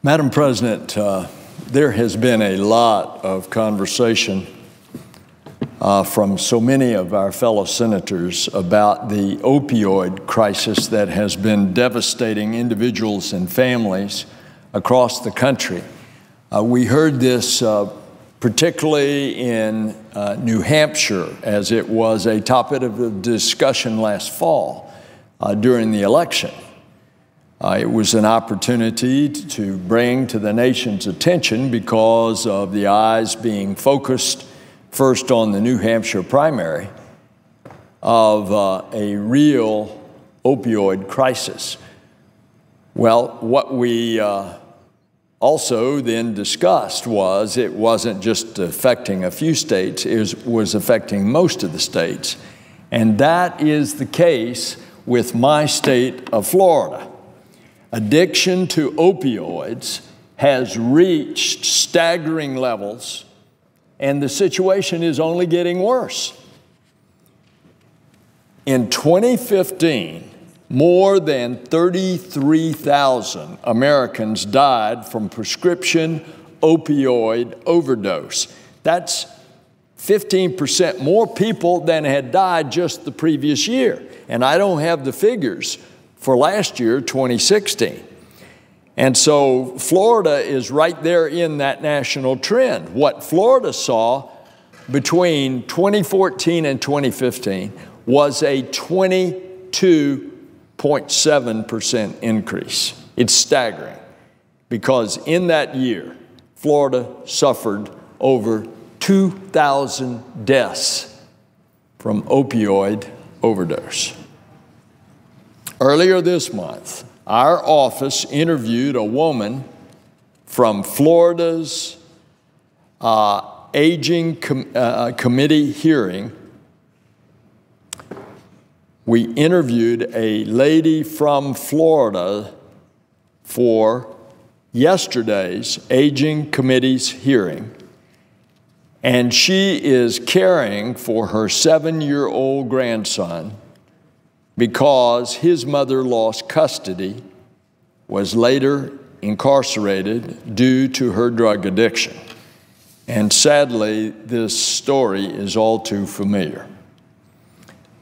Madam President, there has been a lot of conversation from so many of our fellow senators about the opioid crisis that has been devastating individuals and families across the country. We heard this particularly in New Hampshire, as it was a topic of discussion last fall during the election. It was an opportunity to bring to the nation's attention because of the eyes being focused first on the New Hampshire primary of a real opioid crisis. Well, what we also then discussed was it wasn't just affecting a few states, it was affecting most of the states. And that is the case with my state of Florida. Addiction to opioids has reached staggering levels, and the situation is only getting worse. In 2015, more than 33,000 Americans died from prescription opioid overdose. That's 15% more people than had died just the previous year. And I don't have the figures for last year, 2016. And so Florida is right there in that national trend. What Florida saw between 2014 and 2015 was a 22.7% increase. It's staggering because in that year, Florida suffered over 2,000 deaths from opioid overdose. Earlier this month, our office interviewed a woman from Florida's Aging Committee hearing. We interviewed a lady from Florida for yesterday's Aging Committee's hearing, and she is caring for her 7-year-old grandson because his mother lost custody, was later incarcerated due to her drug addiction. And sadly, this story is all too familiar.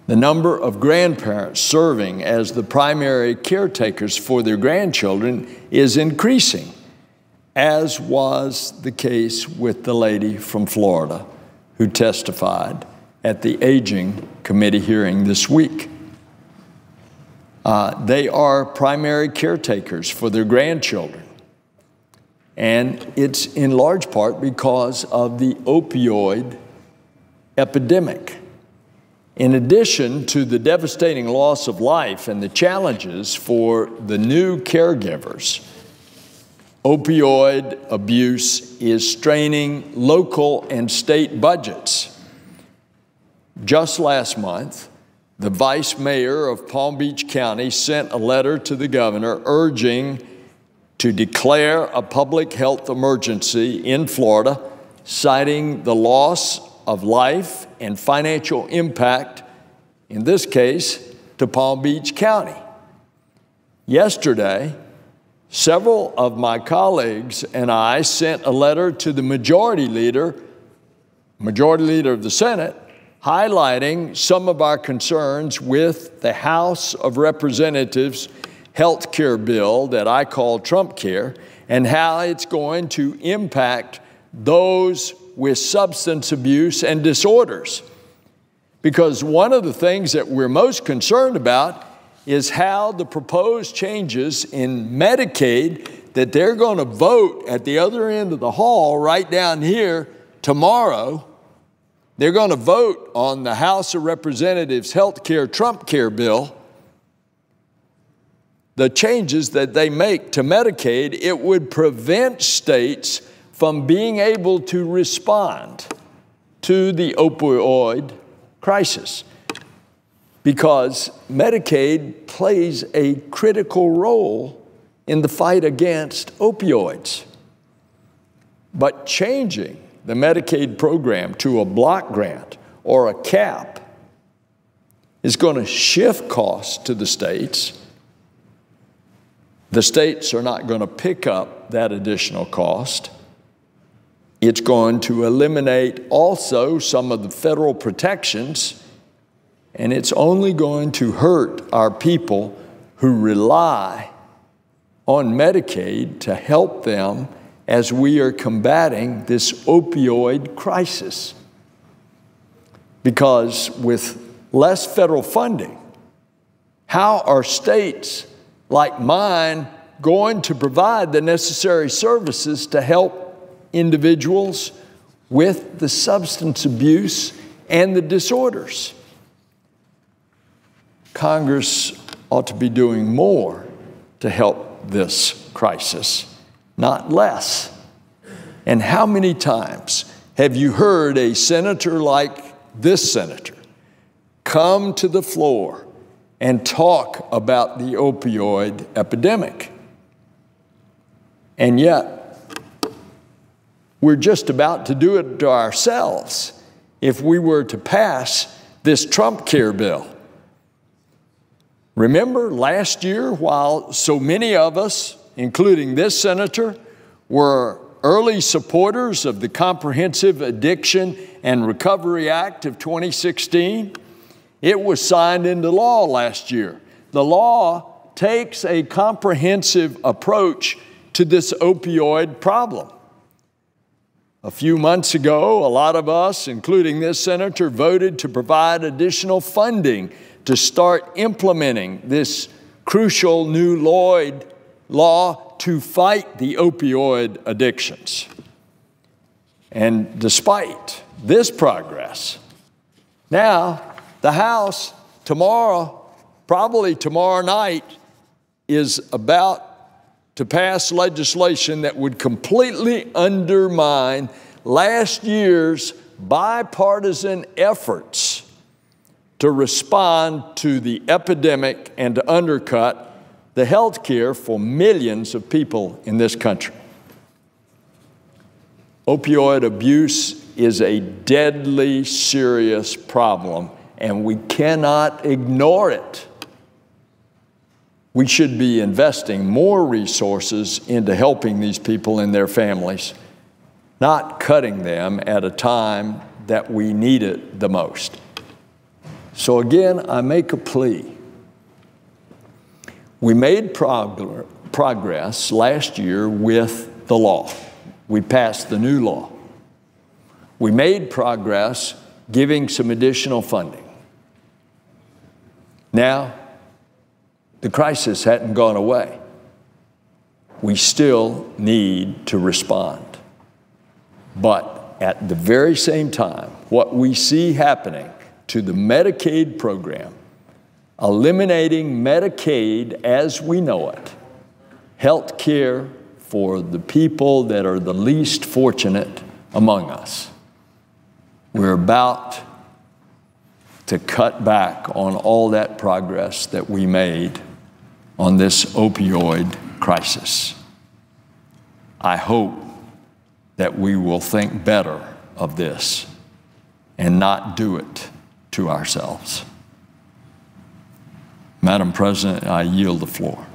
The number of grandparents serving as the primary caretakers for their grandchildren is increasing, as was the case with the lady from Florida who testified at the Aging Committee hearing this week. They are primary caretakers for their grandchildren. And it's in large part because of the opioid epidemic. In addition to the devastating loss of life and the challenges for the new caregivers, opioid abuse is straining local and state budgets. Just last month, the vice mayor of Palm Beach County sent a letter to the governor urging to declare a public health emergency in Florida, citing the loss of life and financial impact, in this case, to Palm Beach County. Yesterday, several of my colleagues and I sent a letter to the Majority Leader of the Senate, highlighting some of our concerns with the House of Representatives health care bill that I call Trump Care, and how it's going to impact those with substance abuse and disorders. Because one of the things that we're most concerned about is how the proposed changes in Medicaid that they're going to vote at the other end of the hall right down here tomorrow. They're going to vote on the House of Representatives health care Trump Care bill. The changes that they make to Medicaid, it would prevent states from being able to respond to the opioid crisis, because Medicaid plays a critical role in the fight against opioids. But changing the Medicaid program to a block grant or a cap is going to shift costs to the states. The states are not going to pick up that additional cost. It's going to eliminate also some of the federal protections, and it's only going to hurt our people who rely on Medicaid to help them as we are combating this opioid crisis. Because with less federal funding, how are states like mine going to provide the necessary services to help individuals with the substance abuse and the disorders? Congress ought to be doing more to help this crisis, not less. And how many times have you heard a senator like this senator come to the floor and talk about the opioid epidemic? And yet, we're just about to do it to ourselves if we were to pass this Trump Care bill. Remember last year, while so many of us, including this senator, were early supporters of the Comprehensive Addiction and Recovery Act of 2016, it was signed into law last year. The law takes a comprehensive approach to this opioid problem. A few months ago, a lot of us, including this senator, voted to provide additional funding to start implementing this crucial new law to fight the opioid addictions. And despite this progress, now the House tomorrow, probably tomorrow night, is about to pass legislation that would completely undermine last year's bipartisan efforts to respond to the epidemic and to undercut the health care for millions of people in this country. Opioid abuse is a deadly serious problem, and we cannot ignore it. We should be investing more resources into helping these people and their families, not cutting them at a time that we need it the most. So again, I make a plea. We made progress last year with the law. We passed the new law. We made progress giving some additional funding. Now, the crisis hadn't gone away. We still need to respond. But at the very same time, what we see happening to the Medicaid program, eliminating Medicaid as we know it, health care for the people that are the least fortunate among us. We're about to cut back on all that progress that we made on this opioid crisis. I hope that we will think better of this and not do it to ourselves. Madam President, I yield the floor.